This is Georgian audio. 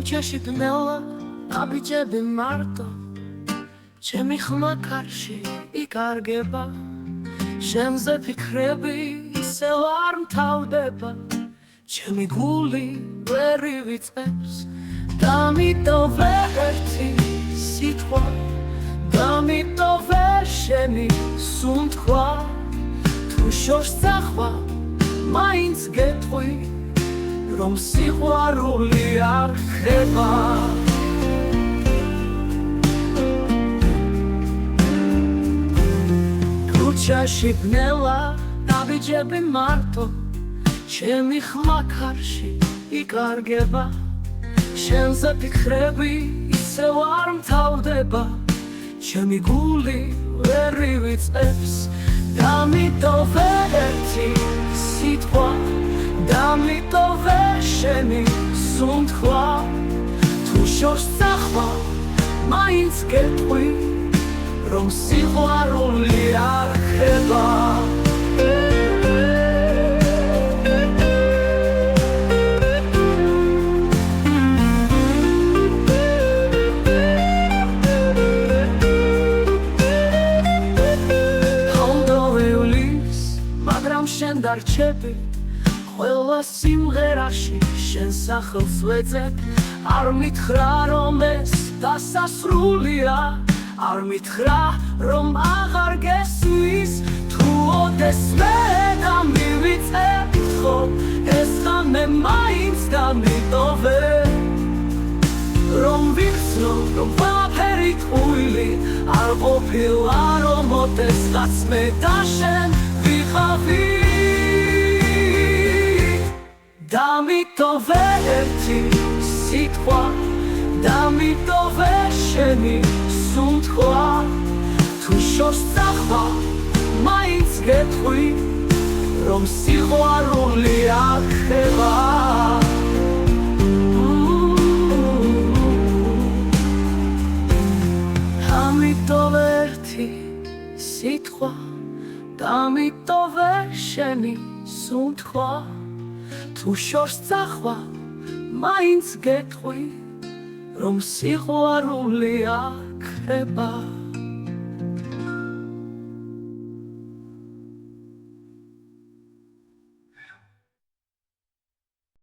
ქუჩაში ბნელა აბიჯები მარტო ჩემი ხმა კარში იკარგება შენზე ფიქრები ისევ არ მთავრდება ჩემი გული ვერ ივიწყებს დამიტოვე ერთი სიტყვა დამიტოვე შენი სუნთქვა თუ შორს წახვა მაინც გეტყვი რომ სიყვარული არ ხდება ქუჩაში ბნელა აბიჯები მარტო ჩემი ხმა კარში იკარგება შენზე ფიქრები ისევ არ მთავრდება ჩემი გული ვერ ივიწყებს დამიტოვე ერთი სიტყვა დამიტოვე შენი სუნთქვა თუ შორს წახვა მაინც გეტყვი რომ სიყვარული არ ხდება შენ დარჩები ყველა სიმღერაში შენ სახელს ვეძებ არ მითხრა რომ ეს დასასრულია არ მითხრა რომ აღარ გესმის თუ ოდესმე დამივიწყებ ხო ეს ხანე მაინც დამიტოვე რომ ვიცნო რომ ყველაფერი ტყუილი არ ყოფილა რომ ოდესღაც მე და შენ ვიყავი დამიტოვე ერთი სიტყვა დამიტოვე შენი სუნთქვა თუ შორს წახვა მაინც გეტყვი რომ სიყვარული არ ხდება დამიტოვე ერთი სიტყვა დამიტოვე შენი სუნთქვა თუ შორს წახვა მაინც გეტყვი რომ სიყვარული არ ხდება